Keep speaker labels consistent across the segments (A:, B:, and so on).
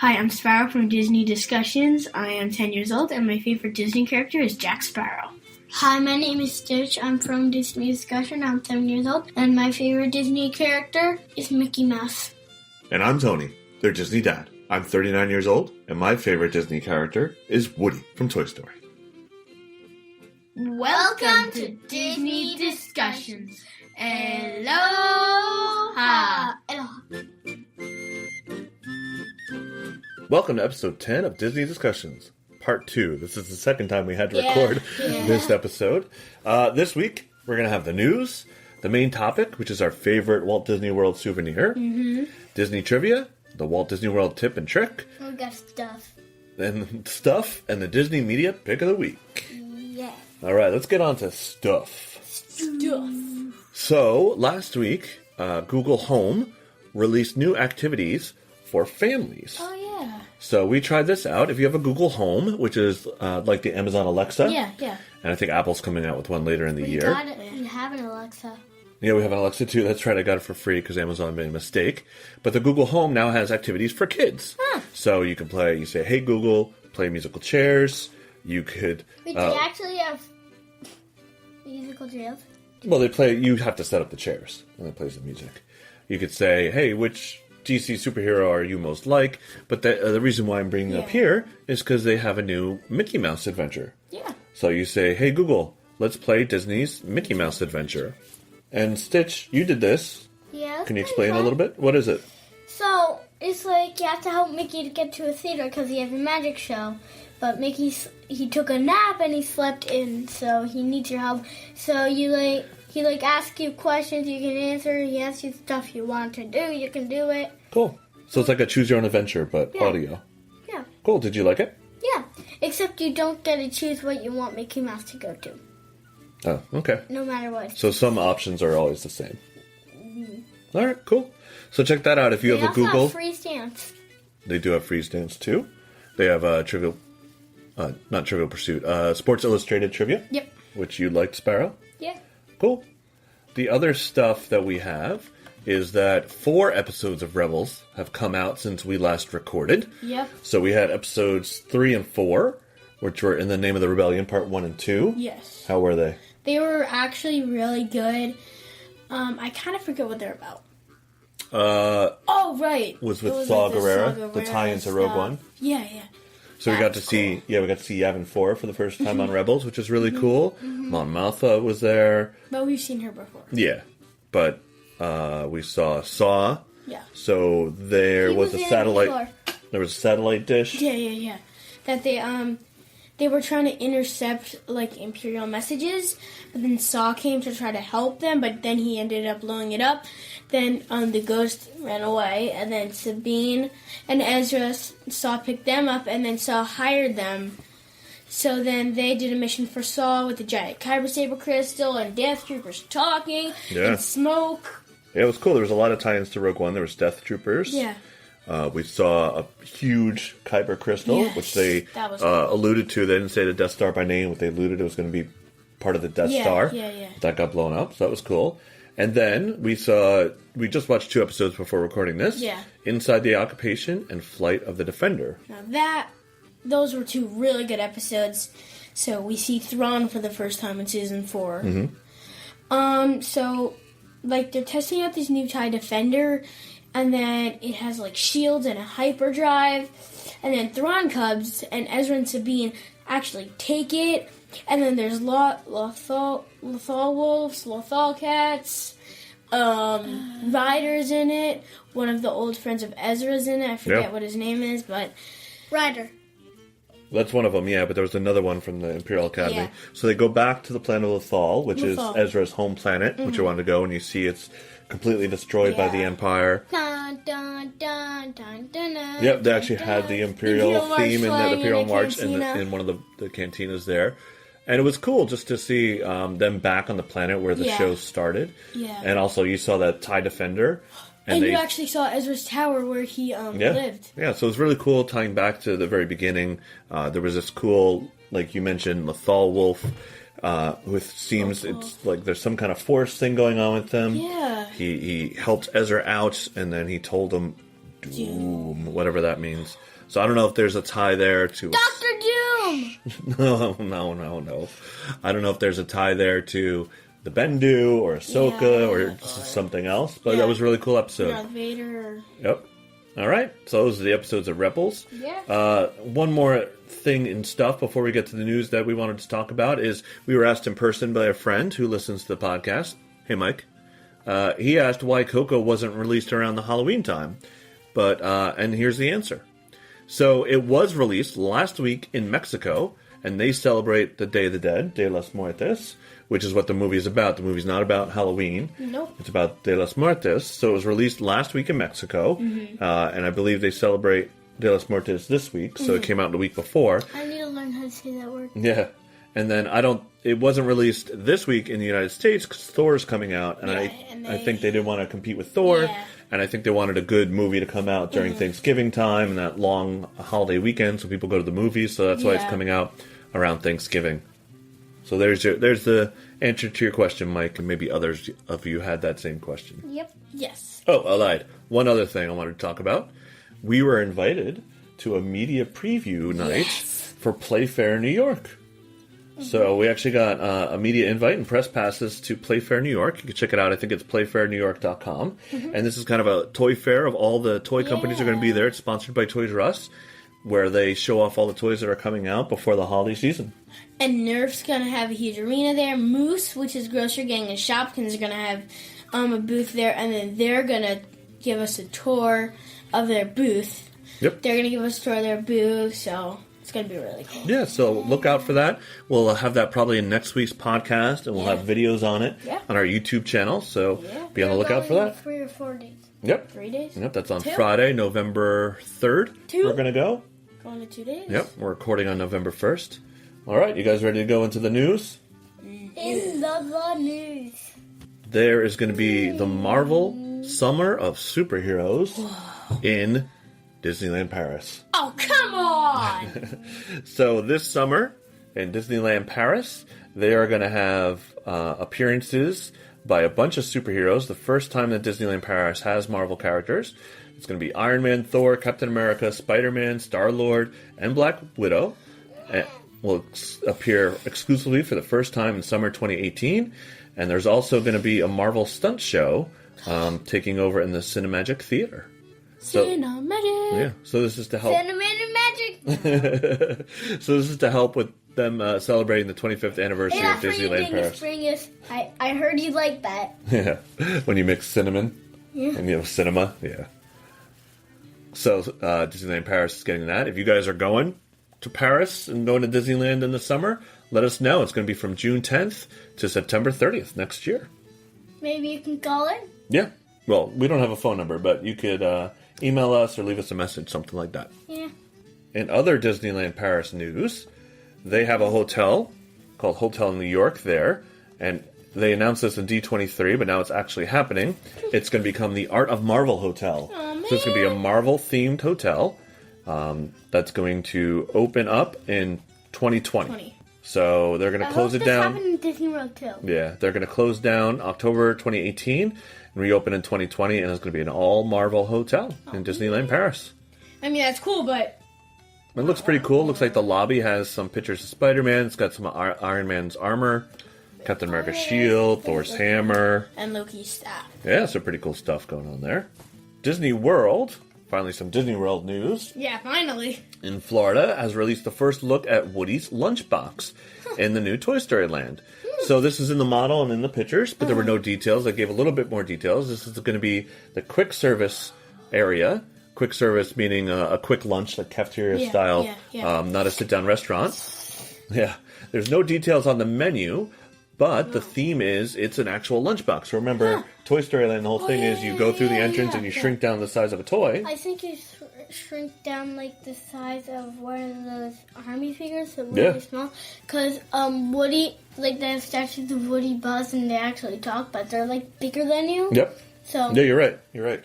A: Hi, I'm Sparrow from Disney Discussions. I am 10 years old, and my favorite Disney character is Jack Sparrow.
B: Hi, my name is Stitch. I'm from Disney Discussion. I'm 7 years old, and my favorite Disney character is Mickey Mouse.
C: And I'm Tony, their Disney dad. I'm 39 years old, and my favorite Disney character is Woody from Toy Story.
A: Welcome to Disney Discussions. Aloha!
C: Welcome to episode 10 of Disney Discussions, part 2. This is the second time we had to record this episode. This week, we're going to have the news, the main topic, which is our favorite Walt Disney World souvenir, Disney trivia, the Walt Disney World tip and trick,
B: We got stuff.
C: and the Disney Media Pick of the Week.
B: Yeah.
C: All right, let's get on to stuff. So, last week, Google Home released new activities for families.
B: Oh, yeah.
C: So we tried this out. If you have a Google Home, which is like the Amazon Alexa.
B: Yeah.
C: And I think Apple's coming out with one later in the year.
B: Got it. We have an Alexa.
C: Yeah, we have an Alexa too. That's right. I got it for free because Amazon made a mistake. But the Google Home now has activities for kids.
B: Huh.
C: So you can play, you say, hey, Google, play musical chairs. You could...
B: Wait, do you actually have musical chairs?
C: Well, they play, you have to set up the chairs, and it plays the music. You could say, hey, which DC superhero are you most like? But the reason why I'm bringing it up here is because they have a new Mickey Mouse adventure.
B: Yeah.
C: So you say, hey, Google, let's play Disney's Mickey Mouse adventure. And Stitch, you did this.
B: Yeah.
C: Can you explain a little bit? What is it?
B: So, it's like you have to help Mickey to get to a theater because he has a magic show. But Mickey, he took a nap and he slept in, so he needs your help. So he asks you questions you can answer. He asks you stuff you want to do. You can do it.
C: Cool. So it's like a choose your own adventure, but audio.
B: Yeah.
C: Cool. Did you like it?
B: Yeah. Except you don't get to choose what you want Mickey Mouse to go to.
C: Oh, okay.
B: No matter what.
C: So some options are always the same. All right, cool. So check that out. If you have a Google...
B: They also have free stamps.
C: They do have free stamps, too. They have not Trivial Pursuit, Sports Illustrated Trivia.
B: Yep.
C: Which you liked, Sparrow.
B: Yeah.
C: Cool. The other stuff that we have is that 4 episodes of Rebels have come out since we last recorded.
B: Yep.
C: So we had episodes 3 and 4, which were In the Name of the Rebellion, Part 1 and 2.
A: Yes.
C: How were they?
A: They were actually really good. I kind of forget what they're about. Right.
C: Was with Saw Gerrera, the tie-in to Rogue One.
A: Yeah.
C: So we got to see Yavin 4 for the first time on Rebels, which is really cool. Mon Mothma was there.
A: But we've seen her before.
C: Yeah, but we saw Saw.
A: Yeah.
C: So there was a satellite. There was a satellite dish.
A: Yeah. That they were trying to intercept like Imperial messages, but then Saw came to try to help them, but then he ended up blowing it up. Then the ghost ran away, and then Sabine and Ezra Saw picked them up, and then Saw hired them. So then they did a mission for Saw with the giant Kyber Saber crystal and Death Troopers talking and smoke.
C: Yeah, it was cool. There was a lot of tie-ins to Rogue One. There was Death Troopers.
A: Yeah.
C: We saw a huge Kyber crystal, which they alluded to. They didn't say the Death Star by name, but they alluded it was going to be part of the Death Star.
A: Yeah.
C: That got blown up, so that was cool. And then we just watched 2 episodes before recording this.
A: Yeah.
C: Inside the Occupation and Flight of the Defender.
A: Now those were 2 really good episodes. So we see Thrawn for the first time in season 4. So like they're testing out this new TIE Defender, and then it has like shields and a hyperdrive, and then Thrawn Cubs and Ezra and Sabine actually take it, and then there's Lothal Wolves, Lothal Cats, Ryder's in it, one of the old friends of Ezra's in it, I forget what his name is, but...
B: Ryder.
C: That's one of them, yeah, but there was another one from the Imperial Academy.
A: Yeah.
C: So they go back to the planet of Lothal, which is Ezra's home planet, which you want to go, and you see it's completely destroyed by the Empire.
B: Dun, dun, dun, dun, dun, dun,
C: Yep, they actually had the Imperial theme and the Imperial March
B: cantina.
C: in one of the cantinas there. And it was cool just to see them back on the planet where the show started.
A: Yeah.
C: And also you saw that TIE Defender.
A: And you actually saw Ezra's tower where he lived.
C: Yeah, so it was really cool tying back to the very beginning. There was this cool, like you mentioned, Lothal Wolf, with seems it's like there's some kind of force thing going on with them.
A: Yeah.
C: He helped Ezra out, and then he told him doom, whatever that means. So I don't know if there's a tie there to...
B: Dr. Doom!
C: No. I don't know if there's a tie there to the Bendu or Ahsoka or something else, but that was a really cool episode.
A: Darth Vader.
C: Yep. All right. So those are the episodes of Rebels.
B: Yeah.
C: One more thing and stuff before we get to the news that we wanted to talk about is we were asked in person by a friend who listens to the podcast. Hey, Mike. He asked why Coco wasn't released around the Halloween time. But and here's the answer. So it was released last week in Mexico, and they celebrate the Day of the Dead, De los Muertos, which is what the movie is about. The movie's not about Halloween.
A: Nope.
C: It's about De los Muertos. So it was released last week in Mexico, and I believe they celebrate De los Muertos this week, so it came out the week before.
B: I need to learn how to say that word.
C: Yeah. And then it wasn't released this week in the United States because Thor's coming out, and I think they didn't want to compete with Thor.
A: Yeah.
C: And I think they wanted a good movie to come out during Thanksgiving time and that long holiday weekend, so people go to the movies. So that's why it's coming out around Thanksgiving. So there's the answer to your question, Mike, and maybe others of you had that same question.
B: Yep.
A: Yes.
C: Oh, I lied. One other thing I wanted to talk about. We were invited to a media preview night for Playfair New York. So we actually got a media invite and press passes to Playfair New York. You can check it out. I think it's playfairnewyork.com. And this is kind of a toy fair of all the toy companies are going to be there. It's sponsored by Toys R Us, where they show off all the toys that are coming out before the holiday season.
A: And Nerf's going to have a huge arena there. Moose, which is Grocery Gang and Shopkins, are going to have a booth there. And then they're going to give us a tour of their booth.
C: Yep.
A: They're going to give us a tour of their booth, so... it's going to be really cool.
C: Yeah, so look out for that. We'll have that probably in next week's podcast, and we'll have videos on it on our YouTube channel. So be on the lookout for that.
B: 3 or 4 days.
C: Yep.
A: 3 days?
C: Yep, that's on
A: 2?
C: Friday, November 3rd.
A: 2?
C: We're going to go.
A: Going to 2 days?
C: Yep, we're recording on November 1st. All right, you guys ready to go into the news?
B: In the news.
C: There is going to be the Marvel Summer of Superheroes in Disneyland Paris.
A: Oh, come on!
C: So this summer in Disneyland Paris, they are going to have appearances by a bunch of superheroes. The first time that Disneyland Paris has Marvel characters. It's going to be Iron Man, Thor, Captain America, Spider-Man, Star-Lord, and Black Widow. Will appear exclusively for the first time in summer 2018. And there's also going to be a Marvel stunt show taking over in the Cinemagic Theater.
A: Cinemagic!
C: Yeah, so this is to help...
B: Magic!
C: So this is to help with them celebrating the 25th anniversary of Disneyland Paris.
B: Dingus. I heard you like that.
C: Yeah, when you mix cinnamon and you have cinema, yeah. So Disneyland Paris is getting that. If you guys are going to Paris and going to Disneyland in the summer, let us know. It's going to be from June 10th to September 30th next year.
B: Maybe you can call in?
C: Yeah. Well, we don't have a phone number, but you could email us or leave us a message, something like that.
B: Yeah.
C: In other Disneyland Paris news, they have a hotel called Hotel New York there, and they announced this in D23, but now it's actually happening. It's going to become the Art of Marvel Hotel.
A: Oh, man.
C: So it's going to be a Marvel-themed hotel that's going to open up in 2020. So they're going to close it down.
B: I hope this happened in Disney World too.
C: Yeah, they're going to close down October 2018 and reopen in 2020, and it's going to be an all-Marvel hotel in Disneyland Paris.
A: I mean, that's cool, but...
C: It looks pretty cool. It looks like the lobby has some pictures of Spider-Man. It's got some Iron Man's armor, Captain America's shield, Thor's hammer.
A: And Loki's staff.
C: Yeah, some pretty cool stuff going on there. Disney World, finally some Disney World news.
A: Yeah, finally.
C: In Florida, has released the first look at Woody's Lunchbox in the new Toy Story Land. So this is in the model and in the pictures, but there were no details. I gave a little bit more details. This is going to be the quick service area. Quick service meaning a quick lunch, like cafeteria style, not a sit-down restaurant. Yeah. There's no details on the menu, but the theme is it's an actual lunchbox. So remember, Toy Story Land, the whole thing is you go through the entrance and you shrink down the size of a toy.
B: I think you shrink down like the size of one of those army figures, so really small. Because Woody, like they have statues of Woody, Buzz, and they actually talk, but they're like bigger than you.
C: Yep.
B: So
C: yeah, you're right. You're right.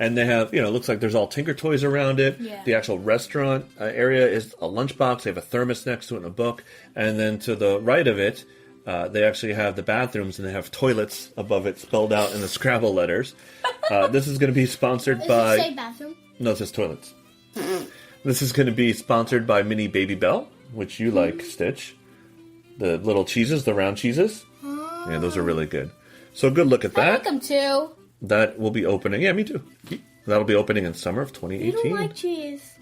C: And they have, it looks like there's all Tinker Toys around it.
A: Yeah.
C: The actual restaurant area is a lunchbox. They have a thermos next to it and a book. And then to the right of it, they actually have the bathrooms and they have toilets above it spelled out in the Scrabble letters. This is going to be sponsored by...
B: Does it say bathroom?
C: No, it says toilets. This is going to be sponsored by Mini Baby Bell, which you like, Stitch. The little cheeses, the round cheeses. Yeah, those are really good. So good look at that.
A: I like them too.
C: That will be opening. Yeah, me too. That'll be opening in summer of 2018.
B: You don't like cheese.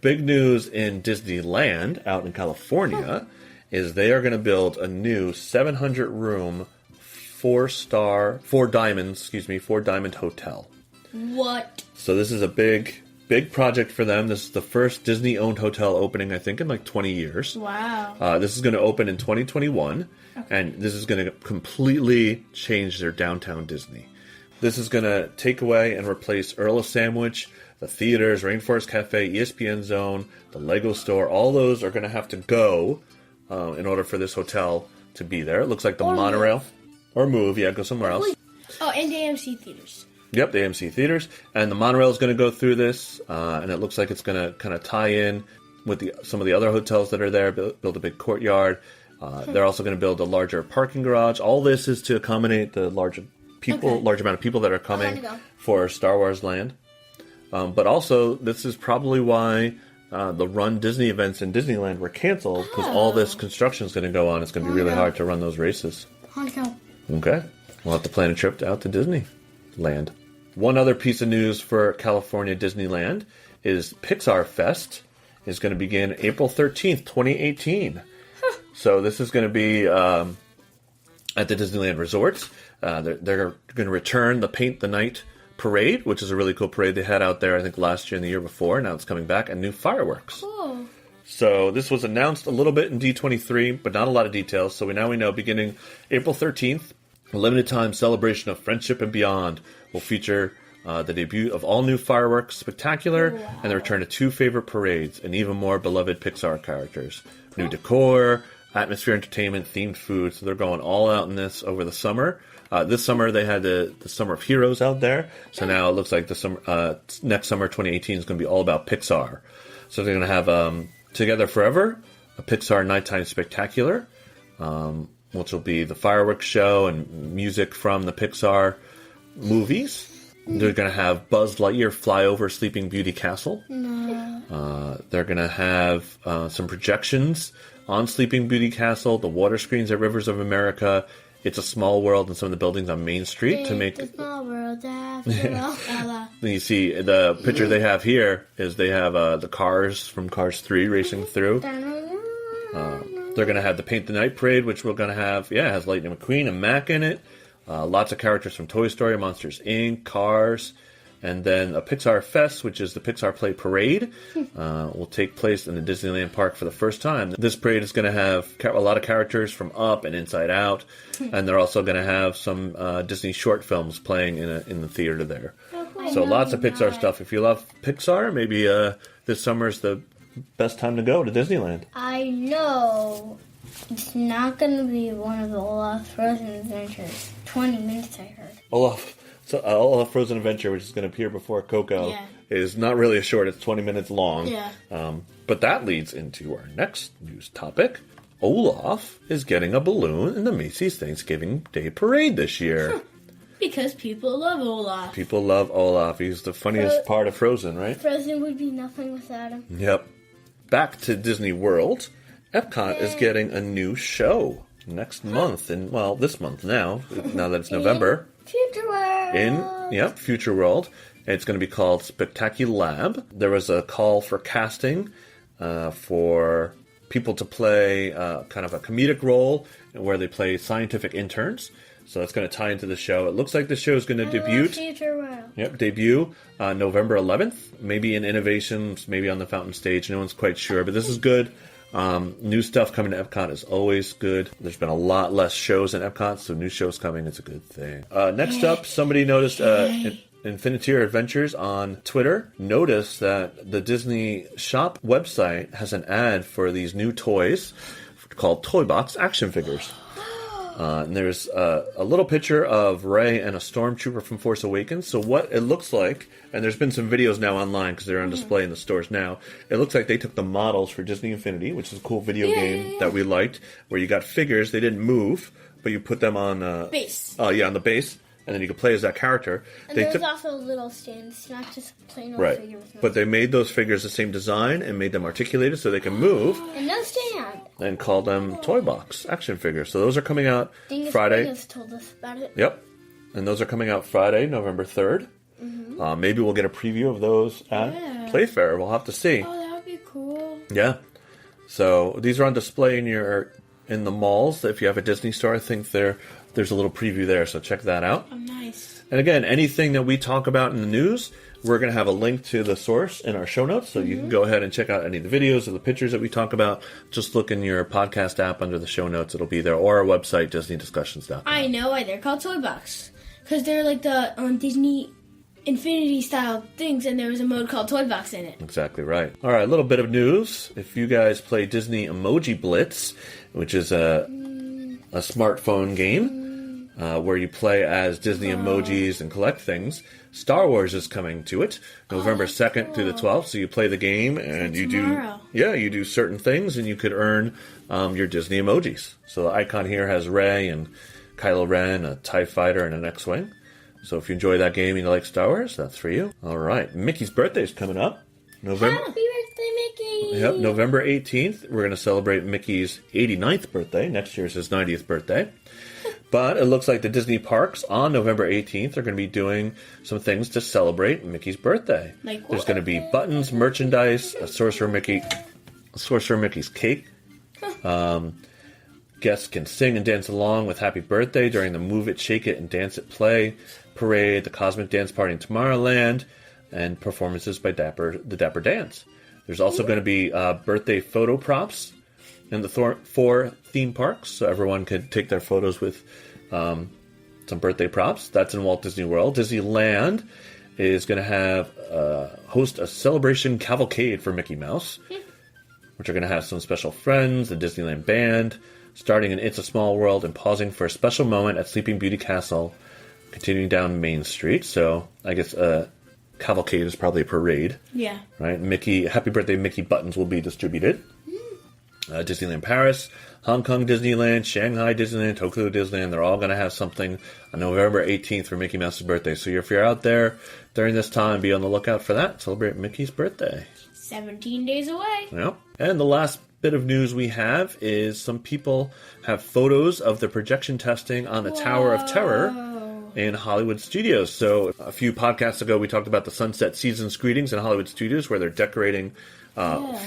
C: Big news in Disneyland out in California is they are going to build a new 700-room, 4-diamond hotel.
A: What?
C: So this is a big project for them. This is the first Disney-owned hotel opening, I think, in like 20 years.
A: Wow.
C: This is going to open in 2021, and this is going to completely change their downtown Disney. This is going to take away and replace Earl of Sandwich, the theaters, Rainforest Cafe, ESPN Zone, the Lego store. All those are going to have to go in order for this hotel to be there. It looks like the monorail. Or move, yeah, go somewhere else.
A: Oh, and the AMC theaters.
C: Yep, the AMC theaters. And the monorail is going to go through this, and it looks like it's going to kind of tie in with some of the other hotels that are there, build a big courtyard. They're also going to build a larger parking garage. All this is to accommodate the large amount of people that are coming for Star Wars Land. But also, this is probably why the Run Disney events in Disneyland were canceled, because all this construction is going to go on. It's going to be really hard to run those races. Okay. We'll have to plan a trip out to Disneyland. One other piece of news for California Disneyland is Pixar Fest is going to begin April 13th, 2018. So this is going to be at the Disneyland Resorts. They're going to return the Paint the Night parade, which is a really cool parade they had out there, I think, last year and the year before. Now it's coming back, and new fireworks.
A: Cool.
C: So this was announced a little bit in D23, but not a lot of details. So we know beginning April 13th, a limited time celebration of friendship and beyond will feature the debut of all new fireworks, Spectacular, and the return of 2 favorite parades and even more beloved Pixar characters. New decor, atmosphere entertainment, themed food. So they're going all out in this over the summer. This summer they had the Summer of Heroes out there. So now it looks like the summer, next summer, 2018, is going to be all about Pixar. So they're going to have Together Forever, a Pixar nighttime spectacular, which will be the fireworks show and music from the Pixar movies. They're going to have Buzz Lightyear fly over Sleeping Beauty Castle. They're going to have some projections on Sleeping Beauty Castle, the water screens at Rivers of America, It's a Small World, and some of the buildings on Main Street to make
B: It's a small world after all.
C: You see, the picture they have here is they have the cars from Cars 3 racing through. They're going to have the Paint the Night Parade, which we're going to have, has Lightning McQueen and Mac in it. Lots of characters from Toy Story, Monsters, Inc., Cars. And then a Pixar Fest, which is the Pixar Play Parade, will take place in the Disneyland Park for the first time. This parade is going to have a lot of characters from Up and Inside Out, and they're also going to have some Disney short films playing in the theater there. So lots of Pixar stuff. If you love Pixar, maybe this summer is the best time to go to Disneyland.
B: I know it's not going to be one of the Olaf Frozen Adventures. 20 minutes, I heard.
C: Olaf Frozen Adventure, which is going to appear before Coco, is not really a short. It's 20 minutes long.
A: Yeah.
C: But that leads into our next news topic. Olaf is getting a balloon in the Macy's Thanksgiving Day Parade this year.
A: Because people love Olaf.
C: People love Olaf. He's the funniest part of Frozen, right?
B: Frozen would be nothing without him.
C: Yep. Back to Disney World. EPCOT is getting a new show next month. And, well, this month now that it's November.
B: Future World.
C: Future World. It's going to be called SPECTACULAB. There was a call for casting for people to play kind of a comedic role where they play scientific interns. So it's going to tie into the show. It looks like the show is going to debut.
B: Future World.
C: Yep, debut November 11th. Maybe in Innovations, maybe on the Fountain Stage. No one's quite sure, but this is good. New stuff coming to EPCOT is always good. There's been a lot less shows in EPCOT, so new shows coming is a good thing. Next up, somebody noticed Infiniteer Adventures on Twitter noticed that the Disney Shop website has an ad for these new toys called ToyBox action figures. And there's a little picture of Rey and a stormtrooper from Force Awakens. So what it looks like, and there's been some videos now online because they're on display in the stores now. It looks like they took the models for Disney Infinity, which is a cool video game that we liked, where you got figures. They didn't move, but you put them on...
A: base.
C: On the base. and then you could play as that character.
B: And there's also a little stand. It's not just a plain old
C: right,
B: figure with no
C: but they made those figures the same design and made them articulated so they can move.
B: and no stand.
C: And call them ToyBox action figures. So those are coming out Friday.
B: Dingus told us about it.
C: Yep. And those are coming out Friday, November 3rd. Maybe we'll get a preview of those at Playfair. We'll have to see.
A: Oh, that would be cool.
C: Yeah. So these are on display in the malls. If you have a Disney store, I think there's a little preview there. So check that out.
A: Oh, nice.
C: And again, anything that we talk about in the news, we're going to have a link to the source in our show notes, so you can go ahead and check out any of the videos or the pictures that we talk about. Just look in your podcast app under the show notes. It'll be there, or our website, DisneyDiscussions.com.
A: I know why they're called ToyBox. Because they're like the Disney Infinity-style things, and there was a mode called ToyBox in it.
C: Exactly right. All right, a little bit of news. If you guys play Disney Emoji Blitz, which is a smartphone game, where you play as Disney emojis and collect things. Star Wars is coming to it, November 2nd through the 12th. So you play the game and you do certain things, and you could earn your Disney emojis. So the icon here has Rey and Kylo Ren, a TIE fighter, and an X-Wing. So if you enjoy that game and you like Star Wars, that's for you. All right, Mickey's birthday is coming up.
B: Happy birthday, Mickey!
C: Yep, November 18th. We're going to celebrate Mickey's 89th birthday. Next year's his 90th birthday. But it looks like the Disney parks on November 18th are going to be doing some things to celebrate Mickey's birthday.
A: Like what?
C: There's going to be buttons, merchandise, a Sorcerer Mickey's cake. Guests can sing and dance along with Happy Birthday during the Move It, Shake It, and Dance It Play parade, the Cosmic Dance Party in Tomorrowland, and performances by the Dapper Dance. There's also going to be birthday photo props in the 4 theme parks, so everyone could take their photos with some birthday props. That's in Walt Disney World. Disneyland is going to have host a celebration cavalcade for Mickey Mouse, which are going to have some special friends, the Disneyland Band, starting in It's a Small World and pausing for a special moment at Sleeping Beauty Castle, continuing down Main Street. So I guess cavalcade is probably a parade.
A: Yeah.
C: Right? Happy Birthday Mickey buttons will be distributed. Disneyland Paris, Hong Kong Disneyland, Shanghai Disneyland, Tokyo Disneyland, they're all going to have something on November 18th for Mickey Mouse's birthday. So if you're out there during this time, be on the lookout for that. Celebrate Mickey's birthday.
A: 17 days away.
C: Yep. And the last bit of news we have is some people have photos of the projection testing on the Tower of Terror in Hollywood Studios. So a few podcasts ago, we talked about the Sunset Seasons greetings in Hollywood Studios, where they're decorating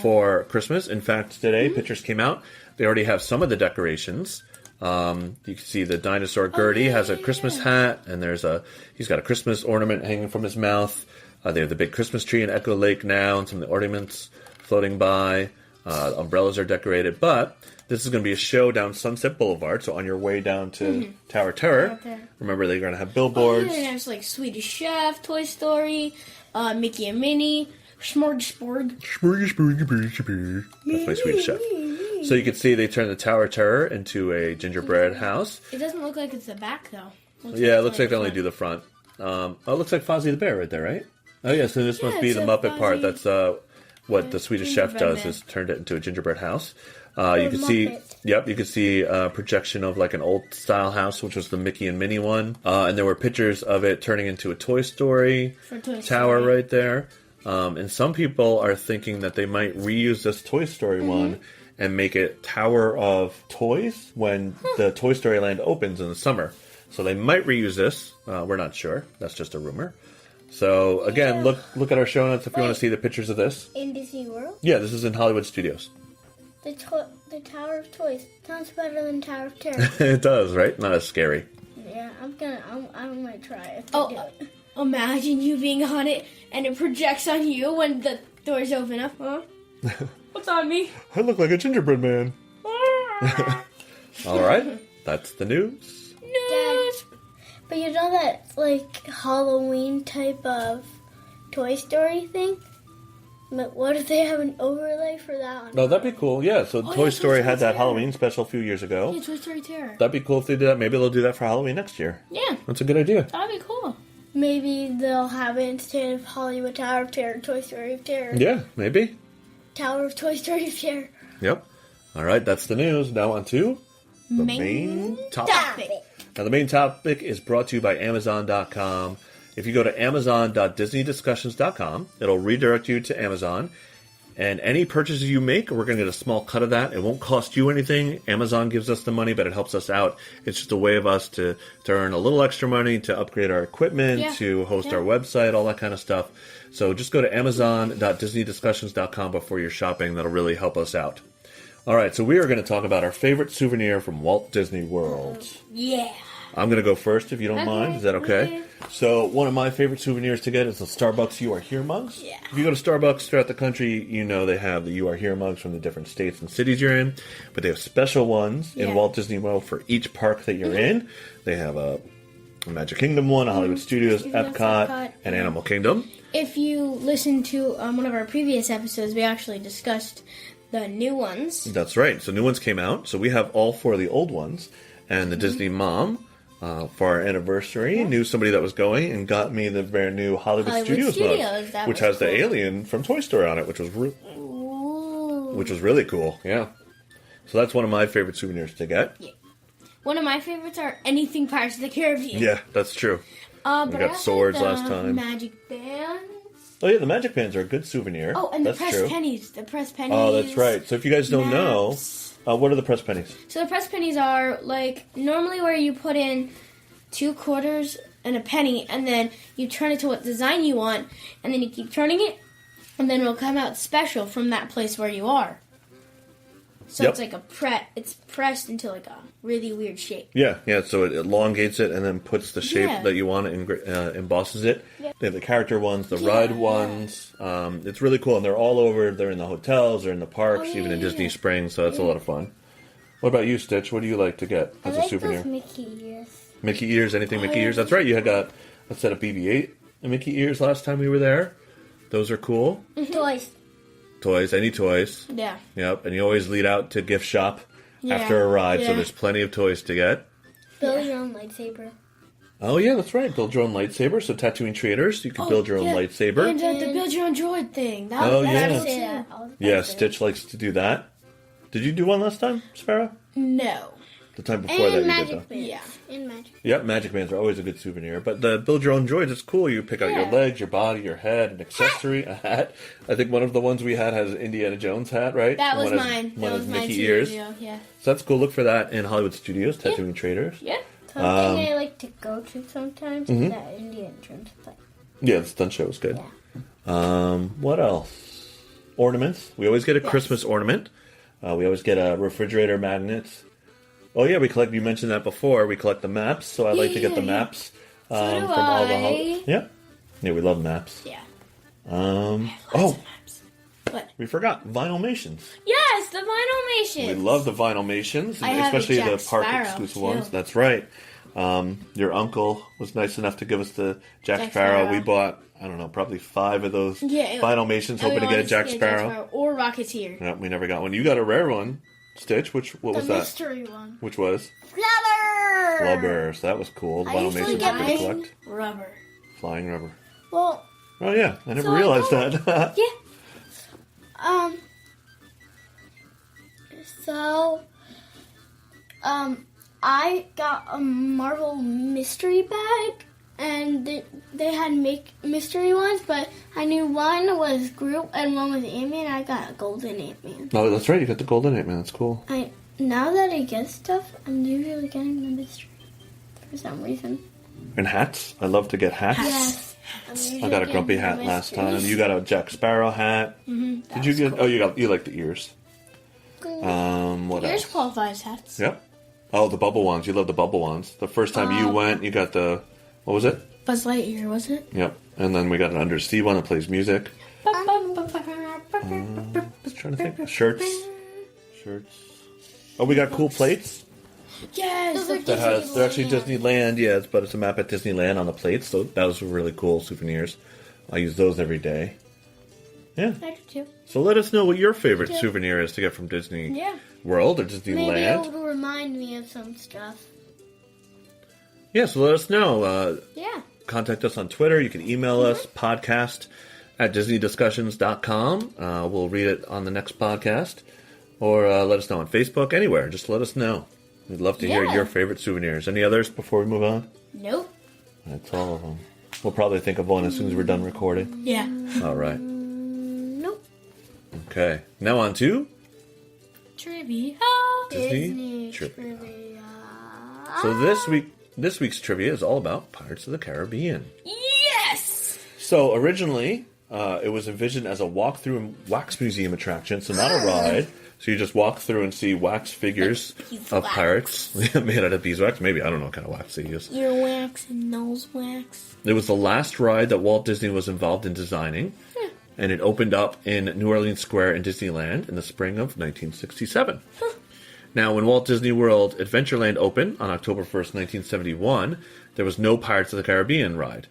C: for Christmas. In fact, today, pictures came out. They already have some of the decorations. You can see the dinosaur Gertie has a Christmas hat, and he's got a Christmas ornament hanging from his mouth. They have the big Christmas tree in Echo Lake now, and some of the ornaments floating by. Umbrellas are decorated, but this is going to be a show down Sunset Boulevard. So on your way down to Tower of Terror, remember they're going to have billboards.
A: Oh, yeah, there's like Swedish Chef, Toy Story, Mickey and Minnie, Smorgasbord.
C: That's my Swedish Chef. So you can see they turned the Tower of Terror into a gingerbread house.
A: It doesn't look like it's the back, though.
C: It looks like they only do the front. It looks like Fozzie the Bear right there, right? Oh, yeah, so this must be the Muppet part. That's what the Swedish Chef does, is turned it into a gingerbread house. You can see, you can see a projection of like an old style house, which was the Mickey and Minnie one. And there were pictures of it turning into a Toy Story tower right there. And some people are thinking that they might reuse this Toy Story one and make it Tower of Toys when the Toy Story Land opens in the summer. So they might reuse this. We're not sure. That's just a rumor. So again, look at our show notes if you want to see the pictures of this.
B: In Disney World?
C: Yeah, this is in Hollywood Studios.
B: The Tower of Toys sounds better than Tower of Terror.
C: It does, right? Not as scary.
B: Yeah, I might try it.
A: Imagine you being on it and it projects on you when the doors open up. Huh? What's on me?
C: I look like a gingerbread man. All right, that's the news.
A: News.
B: But you know that like Halloween type of Toy Story thing? But what if they have an overlay for that one?
C: No, that'd be cool. Yeah, so Toy Story had that Halloween special a few years ago.
A: Yeah, Toy Story Terror.
C: That'd be cool if they did that. Maybe they'll do that for Halloween next year.
A: Yeah.
C: That's a good idea.
A: That'd be cool.
B: Maybe they'll have it instead of Hollywood Tower of Terror, Toy Story of Terror.
C: Yeah, maybe.
B: Tower of Toy Story of Terror.
C: Yep. All right, that's the news. Now on to the main topic. Now, the main topic is brought to you by Amazon.com. If you go to Amazon.DisneyDiscussions.com, it'll redirect you to Amazon. And any purchases you make, we're going to get a small cut of that. It won't cost you anything. Amazon gives us the money, but it helps us out. It's just a way of us to earn a little extra money, to upgrade our equipment, to host our website, all that kind of stuff. So just go to Amazon.DisneyDiscussions.com before you're shopping. That'll really help us out. All right, so we are going to talk about our favorite souvenir from Walt Disney World.
A: Yeah.
C: I'm going to go first, if you don't mind. Is that okay? So one of my favorite souvenirs to get is the Starbucks You Are Here mugs.
A: Yeah.
C: If you go to Starbucks throughout the country, you know they have the You Are Here mugs from the different states and cities you're in. But they have special ones in Walt Disney World for each park that you're in. They have a Magic Kingdom one, a Hollywood Studios, EPCOT, and Animal Kingdom.
A: If you listen to one of our previous episodes, we actually discussed the new ones.
C: That's right. So new ones came out. So we have all 4 of the old ones. And the Disney mom, for our anniversary, knew somebody that was going and got me the brand new Hollywood Studios mug, which has the alien from Toy Story on it, which was really cool. Yeah. So that's one of my favorite souvenirs to get.
A: Yeah. One of my favorites are anything Pirates of the Caribbean.
C: Yeah, that's true. We got swords last time.
A: Magic bands.
C: Oh yeah, the magic bands are a good souvenir.
A: Oh, and
C: that's
A: the pressed pennies. The pressed pennies.
C: Oh, that's right. So if you guys don't know, what are the pressed pennies?
A: So the pressed pennies are like normally where you put in 2 quarters and a penny, and then you turn it to what design you want, and then you keep turning it, and then it'll come out special from that place where you are. So it's like it's pressed into like a really weird shape.
C: Yeah. So it elongates it and then puts the shape that you want and embosses it. Yep. They have the character ones, the ride ones. It's really cool, and they're all over. They're in the hotels, they're in the parks, even in Disney Springs. So that's a lot of fun. What about you, Stitch? What do you like to get as a souvenir?
B: Those Mickey ears.
C: Mickey ears, anything Mickey ears. That's right. You had got a set of BB-8 Mickey ears last time we were there. Those are cool.
B: Toys.
C: Any toys.
A: Yeah.
C: Yep. And you always lead out to gift shop after a ride, so there's plenty of toys to get.
B: Build your own lightsaber.
C: Oh yeah, that's right. Build your own lightsaber. So Tatooine traders, you can build your own lightsaber.
A: And the build your own droid thing.
C: Yeah, Stitch likes to do that. Did you do one last time, Sparrow?
A: No.
C: The time before that you did though.
A: Yeah.
B: In Magic.
C: Yep, Magic Bands are always a good souvenir. But the build your own droids is cool. You pick out your legs, your body, your head, an accessory, a hat. I think one of the ones we had has an Indiana Jones hat, right?
A: That was mine.
C: One has Mickey
A: too,
C: ears.
A: Yeah.
C: So that's cool. Look for that in Hollywood Studios, Tatooine Traders.
A: Yeah.
B: Something I like to go to sometimes is that Indiana Jones play.
C: Yeah, the stunt show is good.
B: Yeah.
C: What else? Ornaments. We always get a Christmas ornament. We always get a refrigerator magnet. Oh yeah, you mentioned that before. We collect the maps, so I like to get the maps from all the Yeah, we love maps.
A: Yeah.
C: Maps.
A: What?
C: We forgot Vinylmations.
A: Yes, the Vinylmations.
C: We love the Vinylmations, especially the park exclusive ones. That's right. Your uncle was nice enough to give us the Jack Sparrow. We bought, I don't know, probably 5 of those Vinylmations, hoping to get a Jack Sparrow.
A: Or Rocketeer.
C: Yeah, we never got one. You got a rare one, Stitch. What was that?
B: The mystery one.
C: Which was?
B: Flubber!
C: So that was cool. The
B: I usually
C: Vinylmations
B: get
C: we collect.
A: Rubber.
C: Flying rubber.
B: Well...
C: Oh yeah, I never realized that.
B: I got a Marvel mystery bag, and they had mystery ones, but I knew one was Groot and one was Ant-Man. I got a golden Ant-Man.
C: Oh, that's right. You got the golden Ant-Man. That's cool.
B: Now that I get stuff, I'm usually getting the mystery for some reason.
C: And hats. I love to get hats.
B: Yes.
C: I got a Grumpy hat last time. You got a Jack Sparrow hat.
A: Mm-hmm.
C: Did you get? Cool. Oh, you like the ears. What
A: Ears
C: else?
A: qualifies hats.
C: Yep. Oh, the bubble ones. You love the bubble ones. The first time you went, you got the, what was it?
A: Buzz Lightyear, was it?
C: Yep. And then we got an Undersea one that plays music. I was trying to think. Shirts. Oh, we got cool plates.
A: Yes.
C: They're actually Disneyland, but it's a map at Disneyland on the plates. So those were really cool souvenirs. I use those every day. Yeah.
A: I do too.
C: So let us know what your favorite souvenir is to get from Disney World or Disneyland.
B: Maybe it'll remind me of some stuff.
C: Yeah, so let us know.
A: Yeah.
C: Contact us on Twitter. You can email us, podcast@DisneyDiscussions.com. We'll read it on the next podcast. Or let us know on Facebook, anywhere. Just let us know. We'd love to hear your favorite souvenirs. Any others before we move on?
A: Nope.
C: That's all of them. We'll probably think of one as soon as we're done recording.
A: Yeah.
C: All right.
B: Nope.
C: Okay. Now on to
A: Trivia.
C: Disney trivia. So this week's trivia is all about Pirates of the Caribbean.
A: Yes!
C: So originally, it was envisioned as a walk-through and wax museum attraction, so not a ride. So you just walk through and see wax figures of pirates made out of beeswax. Maybe, I don't know what kind of wax they use.
A: Earwax and nose wax.
C: It was the last ride that Walt Disney was involved in designing, and it opened up in New Orleans Square in Disneyland in the spring of 1967. Now, when Walt Disney World Adventureland opened on October 1st, 1971, there was no Pirates of the Caribbean ride.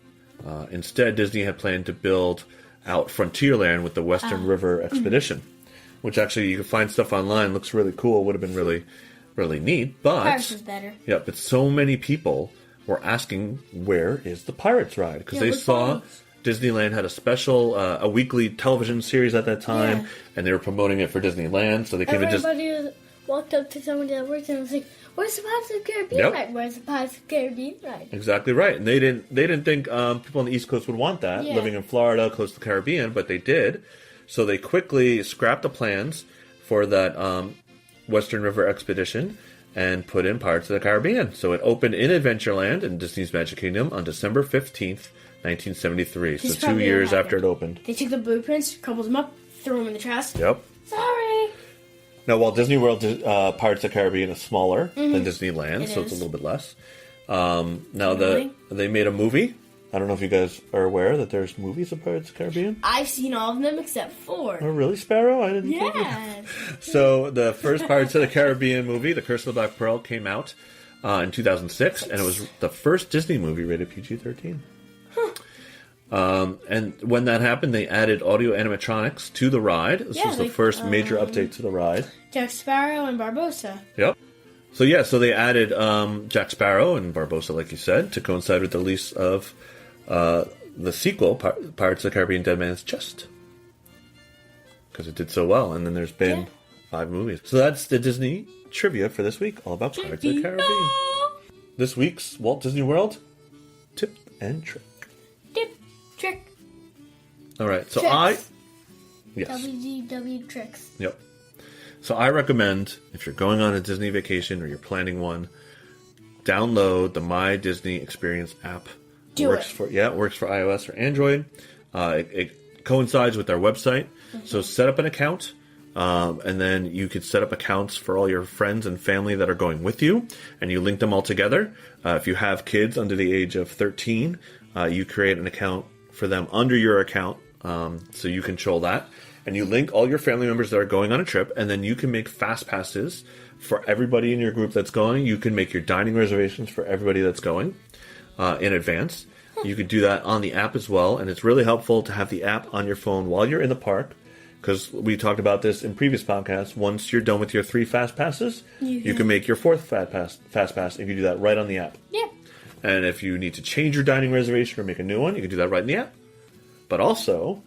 C: Instead, Disney had planned to build out Frontierland with the Western River Expedition, which actually you can find stuff online. Looks really cool. Would have been really, really neat. But
A: Pirates is better.
C: Yeah, but so many people were asking, where is the Pirates ride? Because they saw Disneyland had a special, a weekly television series at that time, and they were promoting it for Disneyland. So they came and just
B: walked up to someone that worked and was like, "Where's the Pirates of the Caribbean ride? Where's the Pirates of the Caribbean ride?"
C: Exactly right, and they didn't think people on the East Coast would want that, living in Florida, close to the Caribbean, but they did. So they quickly scrapped the plans for that Western River Expedition and put in Pirates of the Caribbean. So it opened in Adventureland in Disney's Magic Kingdom on December 15th, 1973. So 2 years after it opened.
A: They took the blueprints, crumpled them up, threw them in the trash.
C: Yep.
A: Sorry.
C: Now, Walt Disney World Pirates of the Caribbean is smaller than Disneyland, so it's a little bit less. Now, they made a movie. I don't know if you guys are aware that there's movies of Pirates of the Caribbean.
A: I've seen all of them except 4.
C: Oh, really, Sparrow? I didn't think So, the first Pirates of the Caribbean movie, The Curse of the Black Pearl, came out in 2006, and it was the first Disney movie rated PG-13. And when that happened, they added audio animatronics to the ride. This was the first major update to the ride.
A: Jack Sparrow and Barbossa.
C: Yep. So they added Jack Sparrow and Barbossa, like you said, to coincide with the release of the sequel, Pirates of the Caribbean Dead Man's Chest. Because it did so well, and then there's been 5 movies. So that's the Disney trivia for this week, all about Pirates of the Caribbean. This week's Walt Disney World tip and trick.
B: Trick.
C: All right, so
B: Tricks.
C: Yes.
B: WDW tricks.
C: Yep. So I recommend, if you're going on a Disney vacation or you're planning one, download the My Disney Experience app. It works for iOS or Android. It coincides with our website. So set up an account, and then you could set up accounts for all your friends and family that are going with you, and you link them all together. If you have kids under the age of 13, you create an account for them under your account, so you control that. And you link all your family members that are going on a trip, and then you can make fast passes for everybody in your group that's going. You can make your dining reservations for everybody that's going in advance. You can do that on the app as well, and it's really helpful to have the app on your phone while you're in the park, because we talked about this in previous podcasts. Once you're done with your 3 fast passes, you can make your 4th fast pass, and you can do that right on the app.
A: Yeah.
C: And if you need to change your dining reservation or make a new one, you can do that right in the app. But also,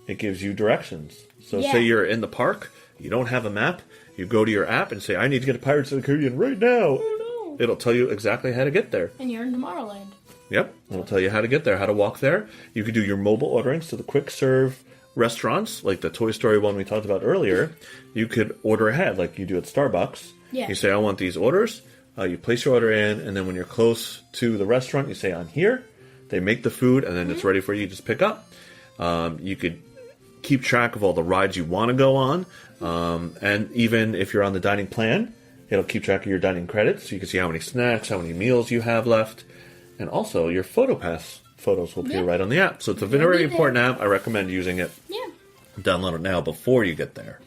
C: it gives you directions. So say you're in the park, you don't have a map, you go to your app and say, I need to get to Pirates of the Caribbean right now.
A: Oh, no.
C: It'll tell you exactly how to get there.
A: And you're in Tomorrowland.
C: Yep, it'll tell you how to get there, how to walk there. You can do your mobile ordering, so the quick serve restaurants, like the Toy Story one we talked about earlier, you could order ahead like you do at Starbucks.
A: Yeah.
C: You say, I want these orders. You place your order in, and then when you're close to the restaurant, you say, I'm here. They make the food, and then it's ready for you to just pick up. You could keep track of all the rides you want to go on. And even if you're on the dining plan, it'll keep track of your dining credits. So you can see how many snacks, how many meals you have left. And also, your PhotoPass photos will appear right on the app. So it's a very important app. I recommend using it.
A: Yeah.
C: Download it now before you get there.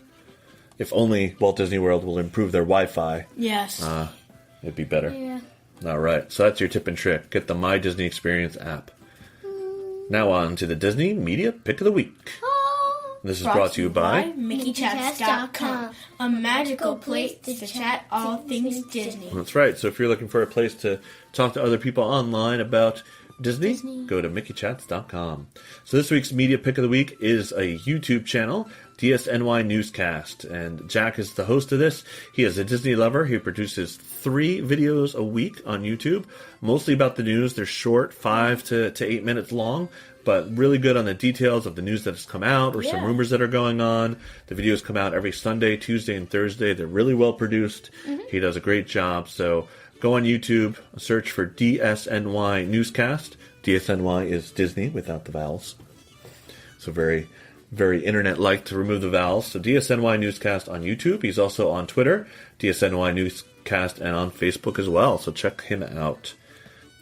C: If only Walt Disney World will improve their Wi-Fi.
A: Yes.
C: It'd be better.
B: Yeah.
C: All right. So that's your tip and trick. Get the My Disney Experience app. Now on to the Disney Media Pick of the Week. This is brought to you by
A: MickeyChats.com, a magical place to chat all things Disney.
C: That's right. So if you're looking for a place to talk to other people online about Disney? Go to MickeyChats.com. So this week's media pick of the week is a YouTube channel, DSNY Newscast. And Jack is the host of this. He is a Disney lover. He produces 3 videos a week on YouTube, mostly about the news. They're short, 5 to 8 minutes long, but really good on the details of the news that has come out or some rumors that are going on. The videos come out every Sunday, Tuesday, and Thursday. They're really well produced. He does a great job. So go on YouTube, search for DSNY Newscast. DSNY is Disney without the vowels. So very, very internet-like to remove the vowels. So DSNY Newscast on YouTube. He's also on Twitter, DSNY Newscast, and on Facebook as well. So check him out.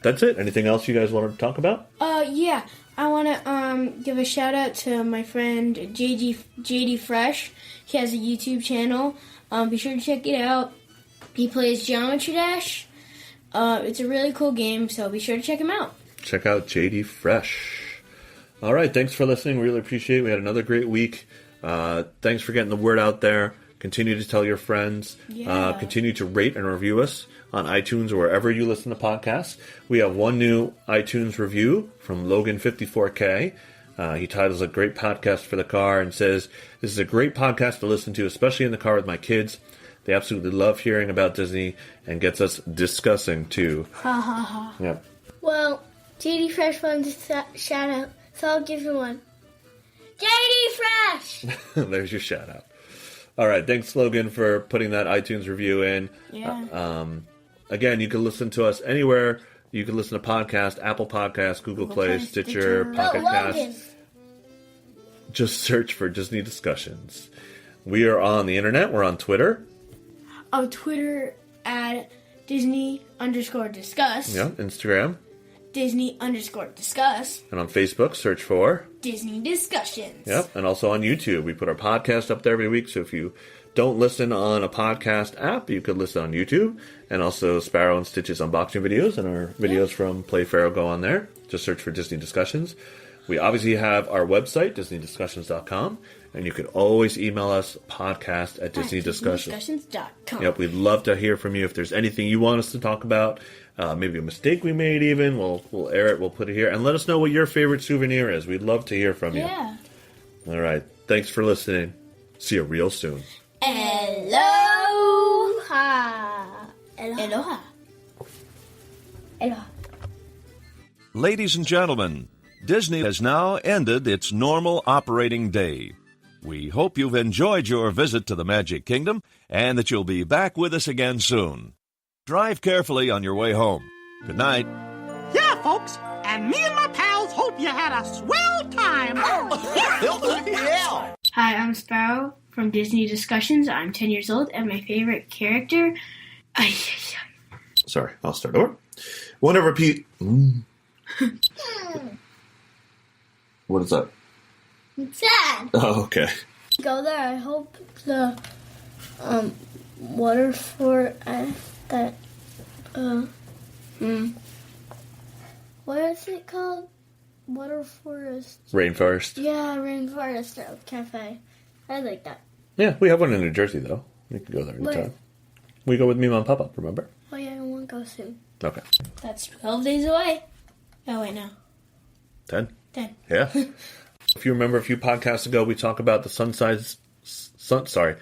C: That's it. Anything else you guys want to talk about?
A: Yeah. I want to give a shout out to my friend JD Fresh. He has a YouTube channel. Be sure to check it out. He plays Geometry Dash. It's a really cool game, so be sure to check him out.
C: Check out JD Fresh. All right, thanks for listening. We really appreciate it. We had another great week. Thanks for getting the word out there. Continue to tell your friends. Continue to rate and review us on iTunes or wherever you listen to podcasts. We have one new iTunes review from Logan54K. He titles a great podcast for the car and says, "This is a great podcast to listen to, especially in the car with my kids. They absolutely love hearing about Disney and gets us discussing too."
B: Ha ha ha.
C: Yep.
B: Well, JD Fresh wants to shout out, so I'll give you one. JD Fresh!
C: There's your shout out. All right, thanks, Logan, for putting that iTunes review in.
A: Yeah.
C: Again, you can listen to us anywhere. You can listen to podcasts, Apple Podcasts, Google Play, Stitcher, Pocket Casts. Just search for Disney Discussions. We are on the internet. We're on Twitter.
A: Twitter at Disney_discuss.
C: Yeah, Instagram.
A: Disney_discuss.
C: And on Facebook, search for
A: Disney Discussions.
C: Yep, and also on YouTube. We put our podcast up there every week, so if you don't listen on a podcast app, you could listen on YouTube. And also Sparrow and Stitch's unboxing videos and our videos from Playfair go on there. Just search for Disney Discussions. We obviously have our website, DisneyDiscussions.com, and you can always email us, podcast at DisneyDiscussions.com. Yep, we'd love to hear from you. If there's anything you want us to talk about, maybe a mistake we made even, we'll air it, we'll put it here. And let us know what your favorite souvenir is. We'd love to hear from you.
A: Yeah.
C: All right, thanks for listening. See you real soon.
B: Aloha.
A: Aloha.
B: Aloha.
D: Ladies and gentlemen, Disney has now ended its normal operating day. We hope you've enjoyed your visit to the Magic Kingdom and that you'll be back with us again soon. Drive carefully on your way home. Good night.
E: Yeah, folks, and me and my pals hope you had a swell time.
F: Yeah.
A: Hi, I'm Sparrow from Disney Discussions. I'm 10 years old, and my favorite character...
C: Sorry, I'll start over. Want to repeat... What is that?
B: It's sad.
C: Oh, okay.
B: Go there. I hope the water for that what is it called? Water forest.
C: Rainforest.
B: Yeah, Rainforest Cafe. I like that.
C: Yeah, we have one in New Jersey, though. You can go there anytime.
B: Where?
C: We go with me, Mom, Pop Up, remember?
B: Oh yeah, I want to go soon.
C: Okay.
A: That's 12 days away. Oh, wait, no.
C: 10?
A: 10.
C: Yeah. If you remember a few podcasts ago, we talked about the
B: Sorry.